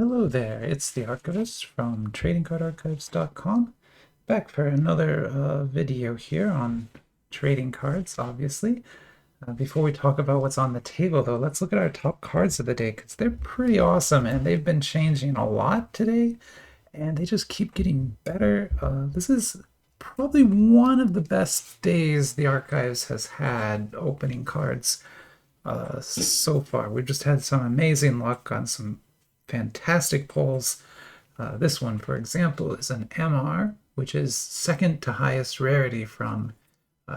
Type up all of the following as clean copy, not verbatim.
Hello there, it's the Archivist from tradingcardarchives.com, back for another video here on trading cards, obviously. Before we talk about what's on the table, though, let's look at our top cards of the day, because they're pretty awesome, and they've been changing a lot today, and they just keep getting better. This is probably one of the best days the Archives has had opening cards so far. We've just had some amazing luck on some fantastic pulls. This one, for example, is an MR, which is second to highest rarity from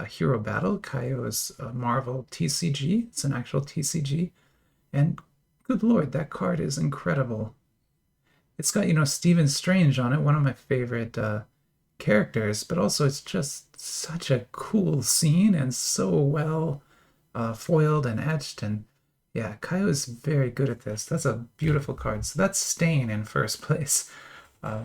Hero Battle, Kaio's Marvel TCG. It's an actual TCG. And good lord, that card is incredible. It's got, Stephen Strange on it, one of my favorite characters, but also it's just such a cool scene and so well foiled and etched. And yeah, Kaio is very good at this. That's a beautiful card. So that's staying in first place. Uh,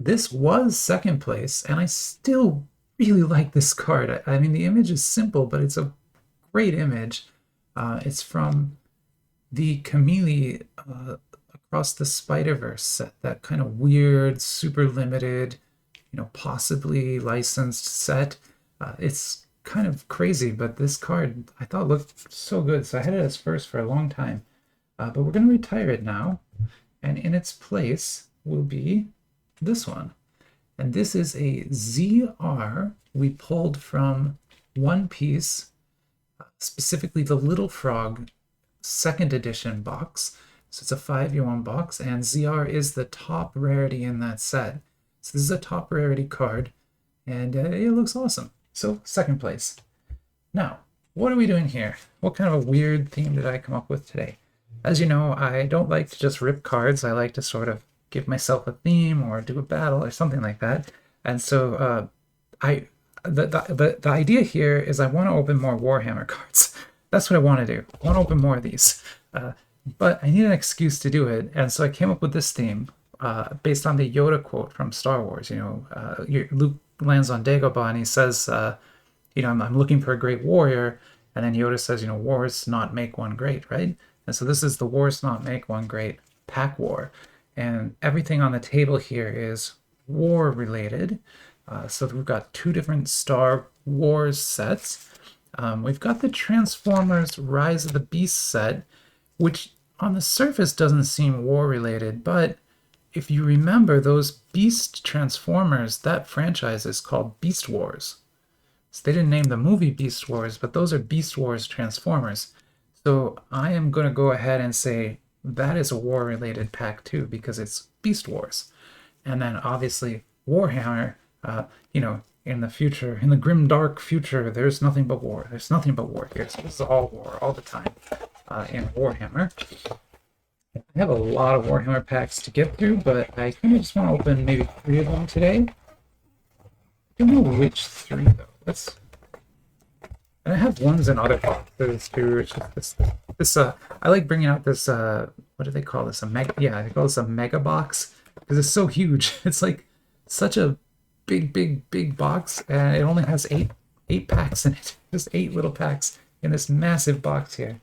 this was second place, and I still really like this card. I mean, the image is simple, but it's a great image. It's from the Camille Across the Spider-Verse set, that kind of weird, super limited, possibly licensed set. It's kind of crazy, but this card I thought looked so good, so I had it as first for a long time. But we're going to retire it now, and in its place will be this one. And this is a ZR we pulled from One Piece, specifically the Little Frog second edition box. So it's a 5u1 box, and ZR is the top rarity in that set. So this is a top rarity card, and it looks awesome. So second place. Now, what are we doing here? What kind of a weird theme did I come up with today? As you know, I don't like to just rip cards. I like to sort of give myself a theme or do a battle or something like that. And so the idea here is I want to open more Warhammer cards. That's what I want to do. I want to open more of these. But I need an excuse to do it. And so I came up with this theme based on the Yoda quote from Star Wars. Luke lands on Dagobah and he says, I'm looking for a great warrior. And then Yoda says, wars not make one great, right? And so this is the wars not make one great pack war. And everything on the table here is war related. So we've got two different Star Wars sets. We've got the Transformers Rise of the Beast set, which on the surface doesn't seem war related, but if you remember those Beast Transformers, that franchise is called Beast Wars. So they didn't name the movie Beast Wars, but those are Beast Wars Transformers. So I am going to go ahead and say that is a war-related pack too, because it's Beast Wars. And then obviously Warhammer, in the future, in the grim dark future, there's nothing but war. There's nothing but war here. So this is all war all the time in Warhammer. I have a lot of Warhammer packs to get through, but I kind of just want to open maybe 3 of them today. I don't know which 3 though. And I have ones in other boxes too. It's just this I like bringing out this what do they call this? A mega, yeah, they call this a mega box because it's so huge. It's like such a big box, and it only has eight packs in it. Just 8 little packs in this massive box here.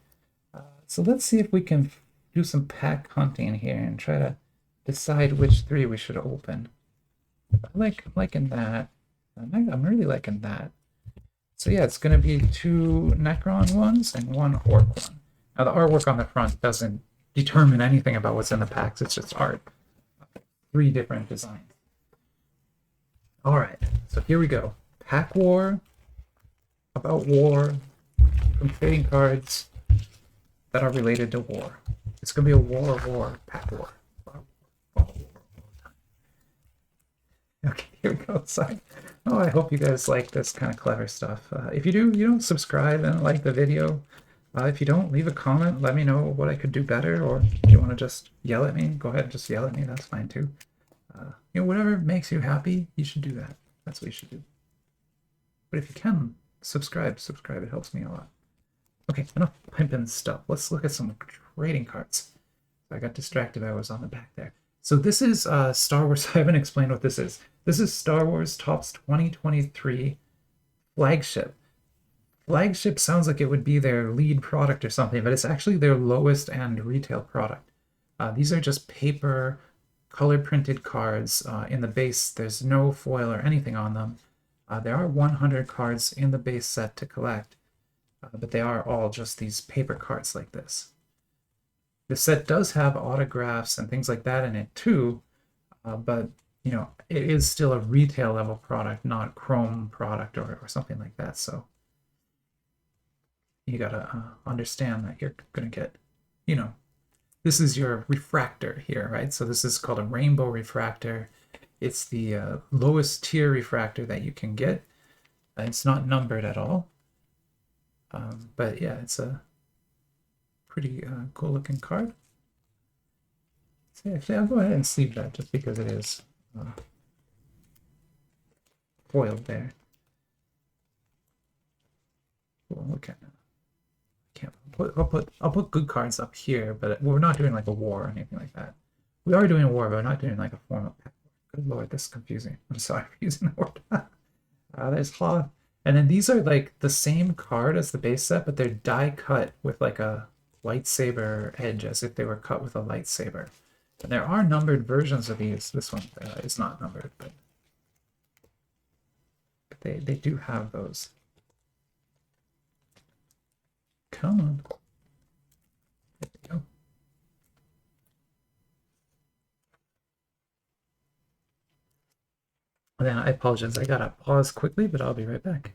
So let's see if we can do some pack hunting here and try to decide which 3 we should open. I'm liking that. I'm really liking that. So yeah, it's going to be 2 Necron ones and 1 Orc one. Now the artwork on the front doesn't determine anything about what's in the packs. It's just art. 3 different designs. All right, so here we go. Pack war, about war, from trading cards that are related to war. It's going to be a war, pack war. Okay, here we go. Sorry. Oh, I hope you guys like this kind of clever stuff. If you do, subscribe and like the video. If you don't, leave a comment. Let me know what I could do better, or if you want to just yell at me, go ahead and just yell at me. That's fine too. Whatever makes you happy, you should do that. That's what you should do. But if you can, subscribe. It helps me a lot. Okay, enough pimping stuff. Let's look at some trading cards. I got distracted. I was on the back there. So this is Star Wars. I haven't explained what this is. This is Star Wars Topps 2023 flagship. Flagship sounds like it would be their lead product or something, but it's actually their lowest end retail product. These are just paper, color printed cards. In the base, there's no foil or anything on them. There are 100 cards in the base set to collect, but they are all just these paper cards like this. The set does have autographs and things like that in it too, but you know, it is still a retail level product, not a Chrome product or something like that. So you gotta understand that you're gonna get, you know, this is your refractor here, right? So this is called a rainbow refractor. It's the lowest tier refractor that you can get. It's not numbered at all. But yeah, it's a pretty cool looking card. So actually, I'll go ahead and sleeve that just because it is foiled there. Cool, look at it. I'll put good cards up here, but we're not doing like a war or anything like that. We are doing a war, but we're not doing like a form of pack. Good lord, this is confusing. I'm sorry for using the word. There's Hoth. And then these are like the same card as the base set, but they're die cut with like a lightsaber edge, as if they were cut with a lightsaber. And there are numbered versions of these. This one is not numbered, but they do have those. Come on. There we go. And then I apologize, I gotta pause quickly, but I'll be right back.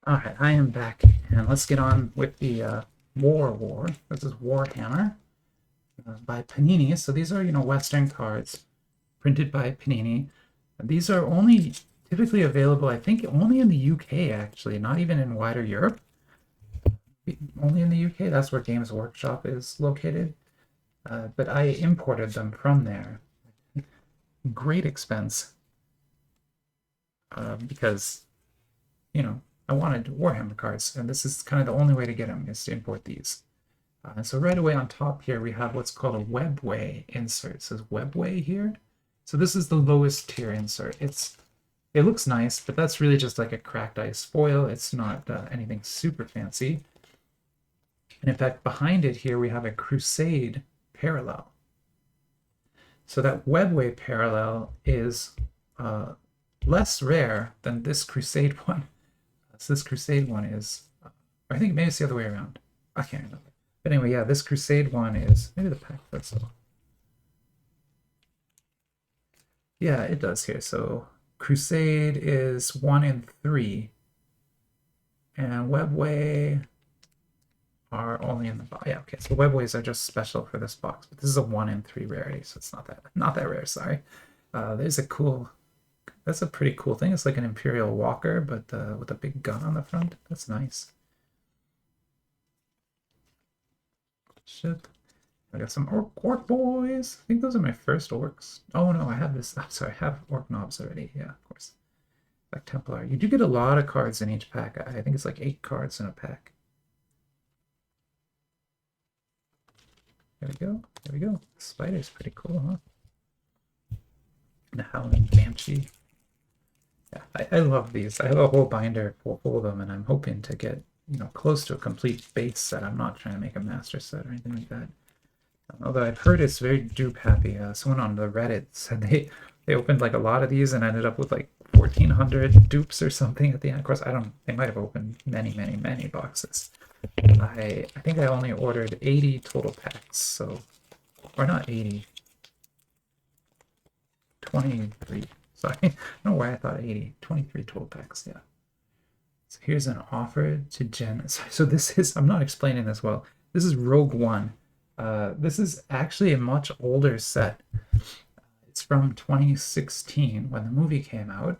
Alright, I am back, and let's get on with the War. This is Warhammer by Panini. So these are, you know, Western cards printed by Panini. And these are only typically available, I think, only in the UK, actually, not even in wider Europe. Only in the UK. That's where Games Workshop is located. But I imported them from there. Great expense. Because, you know, I wanted Warhammer cards, and this is kind of the only way to get them, is to import these. So right away on top here, we have what's called a Webway insert. It says Webway here. So this is the lowest tier insert. It looks nice, but that's really just like a cracked ice foil. It's not anything super fancy. And in fact, behind it here, we have a Crusade parallel. So that Webway parallel is less rare than this Crusade one. So this Crusade one is, or I think maybe it's the other way around. I can't remember. But anyway, yeah, this Crusade one is, maybe the pack fits so. Yeah, it does here. So Crusade is 1 in 3. And Webway are only in the box. Yeah, okay. So Webways are just special for this box. But this is a 1 in 3 rarity, so it's not that rare, sorry. There's a cool, that's a pretty cool thing. It's like an Imperial Walker, but with a big gun on the front. That's nice. Ship. I got some orc boys. I think those are my first orcs. Oh no, I have this. I'm sorry, I have orc knobs already. Yeah, of course. Like Templar. You do get a lot of cards in each pack. I think it's like 8 cards in a pack. There we go. There we go. The spider's pretty cool, huh? The Howling Banshee. Yeah, I love these. I have a whole binder full of them, and I'm hoping to get, you know, close to a complete base set. I'm not trying to make a master set or anything like that. Although I've heard it's very dupe happy. Someone on the Reddit said they opened like a lot of these and ended up with like 1,400 dupes or something at the end. Of course, they might have opened many boxes. I think I only ordered 80 total packs, so, or not 80, 23. Sorry, I don't know why I thought 80. 23 total packs, yeah. So here's an offer to Jen. So this is, I'm not explaining this well. This is Rogue One. This is actually a much older set. It's from 2016 when the movie came out.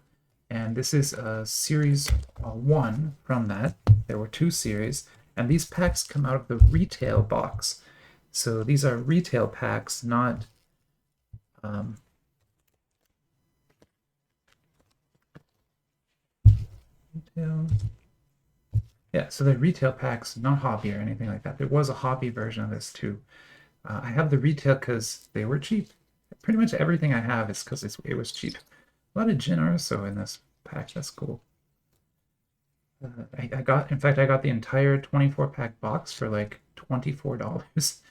And this is series 1 from that. There were 2 series. And these packs come out of the retail box. So these are retail packs, not retail. Yeah, so they're retail packs, not hobby or anything like that. There was a hobby version of this too. I have the retail because they were cheap. Pretty much everything I have is because it was cheap. A lot of Jyn Erso in this pack. That's cool. I got the entire 24 pack box for like $24. It's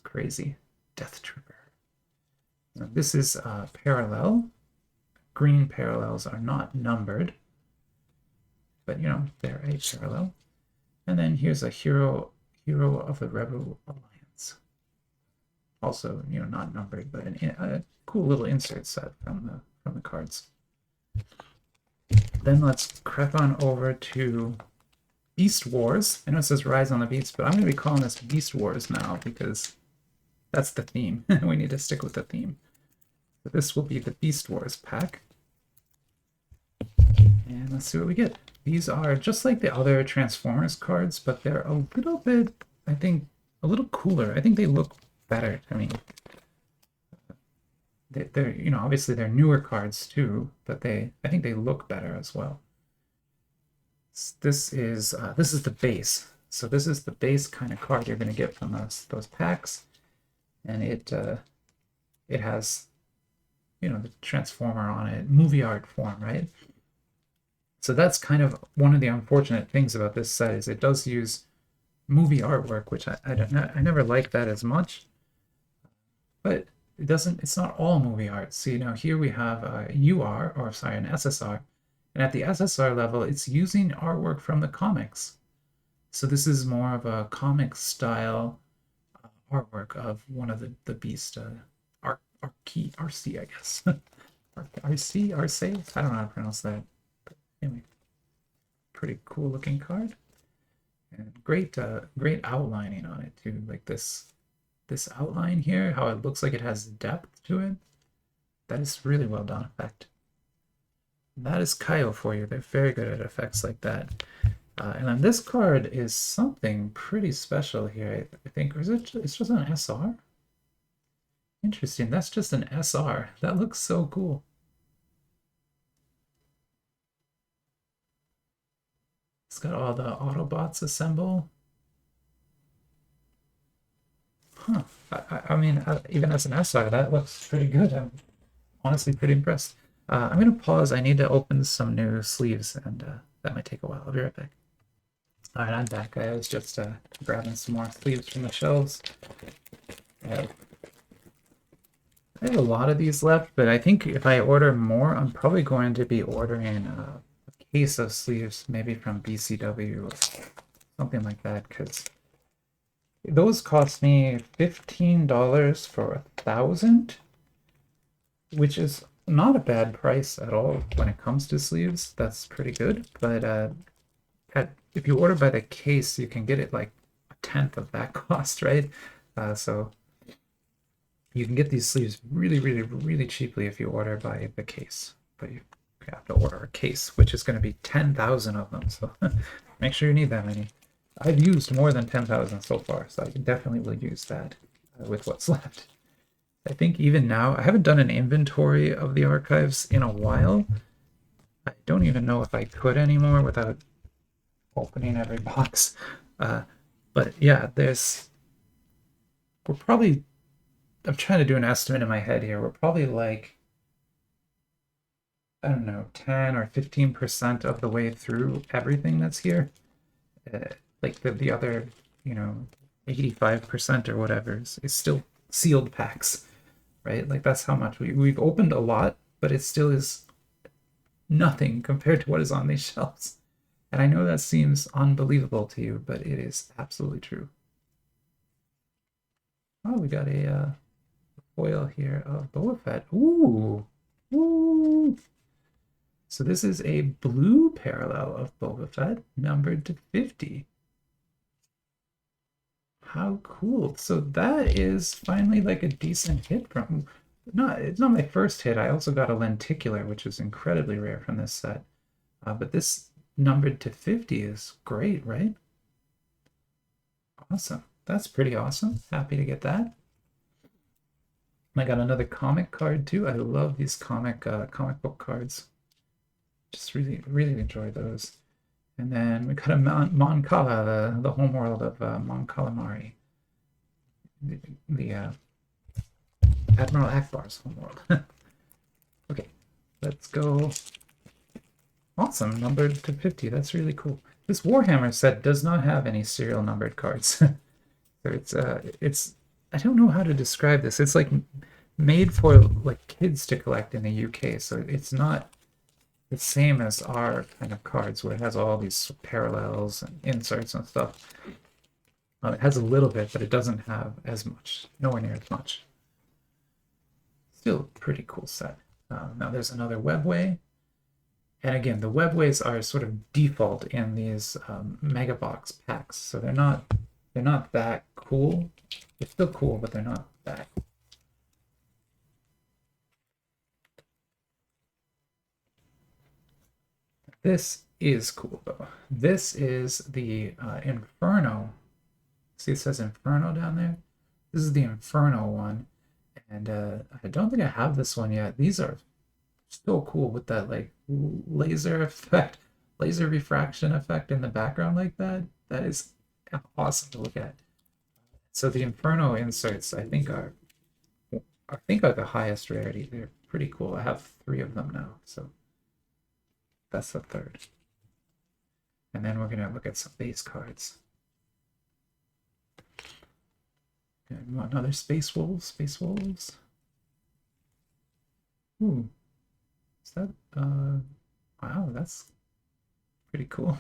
crazy. Death Trooper. Now, this is parallel. Green parallels are not numbered, but they're a parallel. And then here's a hero of the Rebel Alliance. Also, not numbered, but a cool little insert set from the cards. Then let's crack on over to Beast Wars. I know it says Rise on the Beast, but I'm going to be calling this Beast Wars now because that's the theme. We need to stick with the theme. So this will be the Beast Wars pack. And let's see what we get. These are just like the other Transformers cards, but they're a little bit, I think, a little cooler. I think they look better. I mean, they're obviously they're newer cards too, but I think they look better as well. This is the base. So this is the base kind of card you're going to get from those packs, and it has the Transformer on it, movie art form, right? So that's kind of one of the unfortunate things about this set is it does use movie artwork, which I never liked that as much. But it's not all movie art. So here we have an SSR, and at the SSR level, it's using artwork from the comics. So this is more of a comic style artwork of one of the Beast RC, I guess. RC, I don't know how to pronounce that. But anyway, pretty cool looking card, and great outlining on it too. Like this outline here, how it looks like it has depth to it. That is really well done effect. And that is Kaio for you. They're very good at effects like that. And then this card is something pretty special here, I think. Or is it's just an SR? Interesting. That's just an SR. That looks so cool. It's got all the Autobots assemble. Huh. I mean, even as an SR, that looks pretty good. I'm honestly pretty impressed. I'm going to pause. I need to open some new sleeves, and that might take a while. I'll be right back. All right, I'm back. I was just grabbing some more sleeves from the shelves. I have a lot of these left, but I think if I order more, I'm probably going to be ordering a case of sleeves, maybe from BCW or something like that, because those cost me $15 for 1,000, which is not a bad price at all when it comes to sleeves. That's pretty good, but if you order by the case, you can get it like a tenth of that cost, right? So you can get these sleeves really, really, really cheaply if you order by the case, but you have to order a case, which is going to be 10,000 of them. So make sure you need that many. I've used more than 10,000 so far, so I definitely will use that with what's left. I think even now, I haven't done an inventory of the archives in a while. I don't even know if I could anymore without opening every box. But yeah, I'm trying to do an estimate in my head here. We're probably like, I don't know, 10 or 15% of the way through everything that's here. Like the other, 85% or whatever is still sealed packs, right? Like that's how much we've opened a lot, but it still is nothing compared to what is on these shelves. And I know that seems unbelievable to you, but it is absolutely true. Oh, we got a foil here of Boba Fett. Ooh, ooh. So this is a blue parallel of Boba Fett, numbered to 50. How cool. So that is finally like a decent hit from... It's not my first hit. I also got a lenticular, which is incredibly rare from this set. But this numbered to 50 is great, right? Awesome. That's pretty awesome. Happy to get that. I got another comic card too. I love these comic book cards. Just really, really enjoy those. And then we got a Mon Cala, the homeworld of Mon Calamari. The Admiral Akbar's homeworld. Okay, let's go. Awesome, numbered to 50. That's really cool. This Warhammer set does not have any serial numbered cards. So it's I don't know how to describe this. It's like made for like kids to collect in the UK, so it's not the same as our kind of cards where it has all these parallels and inserts and stuff. It has a little bit, but it doesn't have as much, nowhere near as much. Still a pretty cool set. Now there's another webway. And again, the webways are sort of default in these mega box packs, so they're not that cool. They're still cool, but they're not that cool. This is cool though. This is the Inferno. See, it says Inferno down there. This is the Inferno one, and I don't think I have this one yet. These are so cool with that like laser effect, laser refraction effect in the background like that. That is awesome to look at. So the Inferno inserts, I think are the highest rarity. They're pretty cool. I have 3 of them now, so that's the third. And then we're gonna look at some base cards. Okay, another Space Wolves, Space Wolves. Ooh, is that wow, that's pretty cool.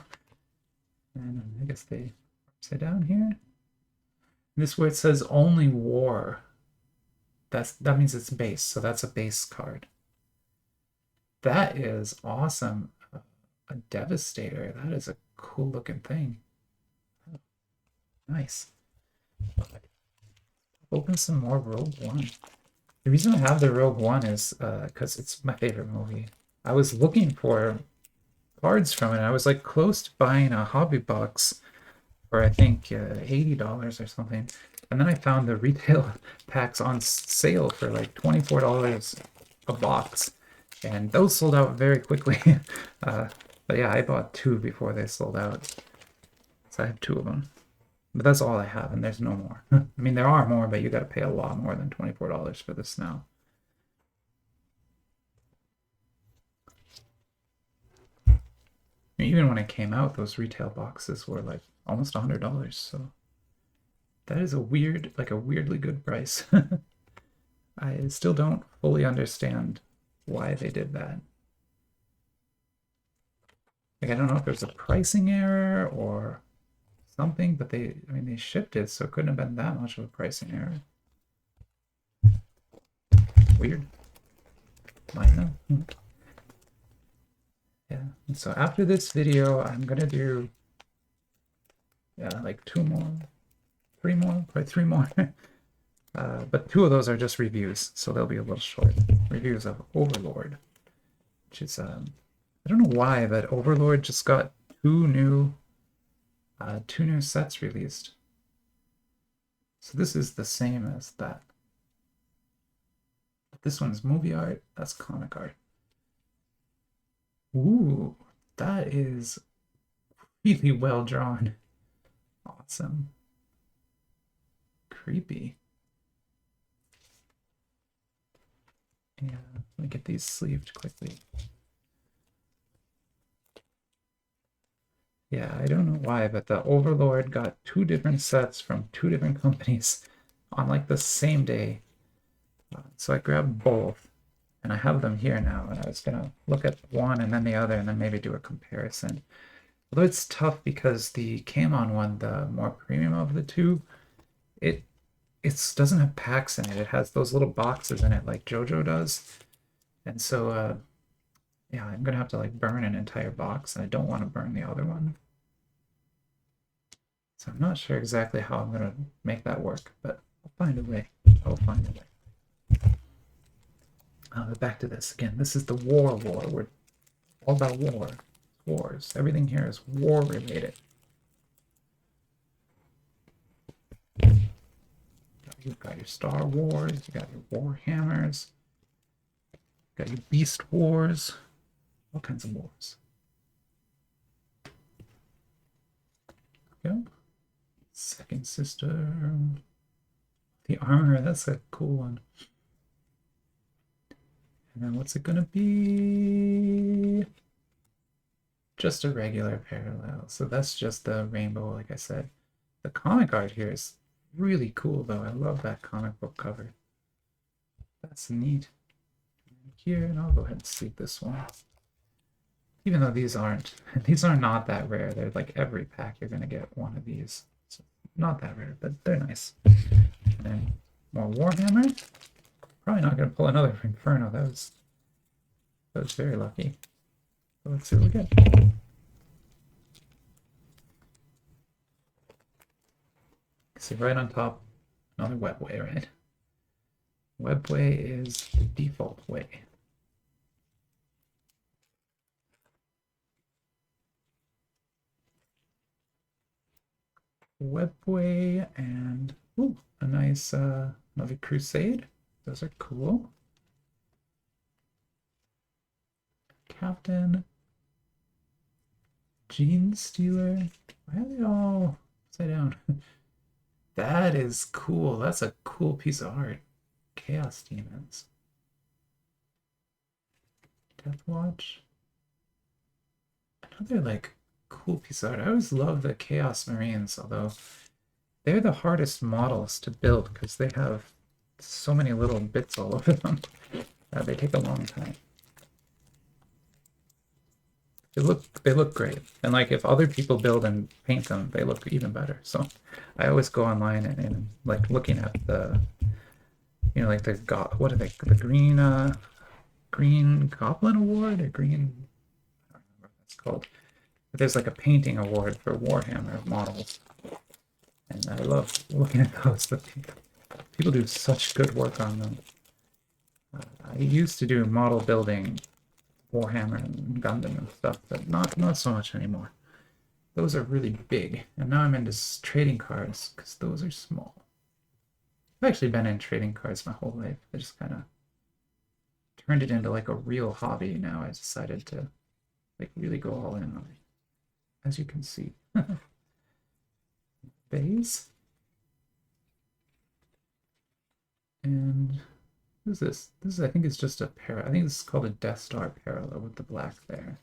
And I guess they upside down here. This where it says only war. That means it's base, so that's a base card. That is awesome. A Devastator. That is a cool looking thing. Oh, nice. Open some more Rogue One. The reason I have the Rogue One is because it's my favorite movie. I was looking for cards from it. I was like close to buying a hobby box for I think $80 or something. And then I found the retail packs on sale for like $24 a box. And those sold out very quickly. But yeah, I bought 2 before they sold out. So I have 2 of them. But that's all I have, and there's no more. I mean, there are more, but you got to pay a lot more than $24 for this now. Even when it came out, those retail boxes were like almost $100. So that is a weirdly good price. I still don't fully understand why they did that. Like, I don't know if there's a pricing error or something, but they shipped it, so it couldn't have been that much of a pricing error. Weird. Might know. Yeah, and so after this video, I'm gonna do like 2 more, 3 more, probably 3 more. But 2 of those are just reviews, so they'll be a little short. Reviews of Overlord, which is I don't know why, but Overlord just got 2 new sets released. So this is the same as that. But this one's movie art, that's comic art. Ooh, that is really well drawn. Awesome. Creepy. Yeah, let me get these sleeved quickly. Yeah, I don't know why, but the Overlord got 2 different sets from 2 different companies on like the same day. So I grabbed both, and I have them here now, and I was gonna look at one and then the other and then maybe do a comparison. Although it's tough because the Kamon one, the more premium of the 2, it doesn't have packs in it. It has those little boxes in it like JoJo does. And so yeah, I'm gonna have to like burn an entire box, and I don't want to burn the other one. So I'm not sure exactly how I'm gonna make that work, but I'll find a way. I'll find a way. But back to this again. This is the war. We're all about war. Wars. Everything here is war related. You've got your Star Wars. You got your Warhammers. You got your Beast Wars. All kinds of wars. Go. Second Sister. The armor, that's a cool one. And then what's it gonna be? Just a regular parallel. So that's just the rainbow, like I said. The comic art here is Really cool though. I love that comic book cover. That's neat. Here, and I'll go ahead and sleeve this one. Even though these are not that rare. They're like every pack you're gonna get one of these. So not that rare, but they're nice. And then more Warhammer. Probably not gonna pull another Inferno. That was very lucky. So let's see what we get. See right on top, another Webway, right? Webway is the default way. Webway and ooh, a nice another Crusade. Those are cool. Captain. Gene Stealer. Why are they all upside down? That is cool. That's a cool piece of art. Chaos Demons. Death Watch. Another like cool piece of art. I always love the Chaos Marines, although they're the hardest models to build because they have so many little bits all over them. They take a long time. They look great, and like if other people build and paint them, they look even better. So I always go online and like looking at the, you know, like the what are they, the green Goblin Award or green, I don't remember what it's called. But there's like a painting award for Warhammer models, and I love looking at those. But people do such good work on them. I used to do model building Warhammer and Gundam and stuff, but not so much anymore. Those are really big, and now I'm into trading cards because those are small. I've actually been in trading cards my whole life. I just kind of turned it into like a real hobby now. I decided to like really go all in on it, as you can see. Bays. And who's this? This is, I think it's just a pair. I think this is called a Death Star parallel with the black there.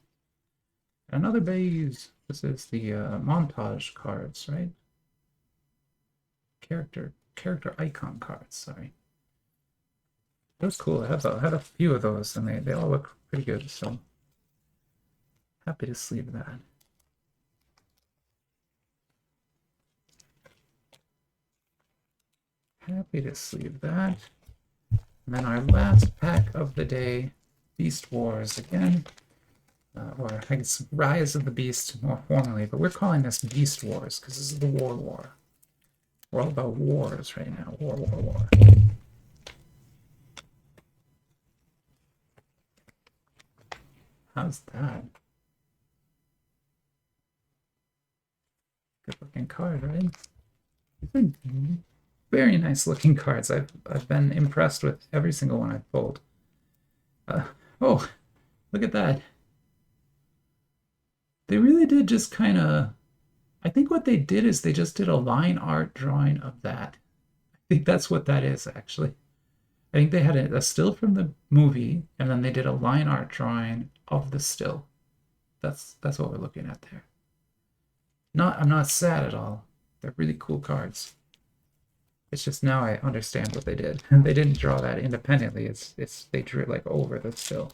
Another base. This is the montage cards, right? Character icon cards. Sorry. That's cool. I had a few of those, and they all look pretty good. So happy to sleeve that. Happy to sleeve that. And then our last pack of the day, Beast Wars again. Or I guess Rise of the Beast more formally, but we're calling this Beast Wars because this is the War. We're all about wars right now. War. How's that? Good looking card, right? These are very nice looking cards. I've been impressed with every single one I've pulled. Oh, look at that. They really did just kind of, I think what they did is they just did a line art drawing of that. I think that's what that is, actually. I think they had a still from the movie, and then they did a line art drawing of the still. That's what we're looking at there. I'm not sad at all. They're really cool cards. It's just now I understand what they did. They didn't draw that independently. They drew it like over the still,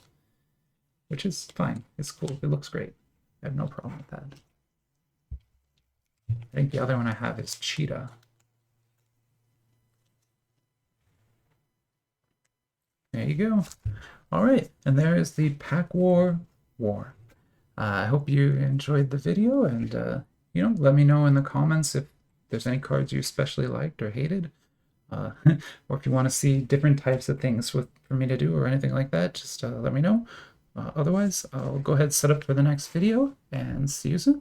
which is fine. It's cool. It looks great. I have no problem with that. I think the other one I have is Cheetah. There you go. All right, and there is the Pack War. I hope you enjoyed the video, and you know, let me know in the comments if there's any cards you especially liked or hated, or if you want to see different types of things for me to do or anything like that. Just let me know. Otherwise, I'll go ahead and set up for the next video, and see you soon.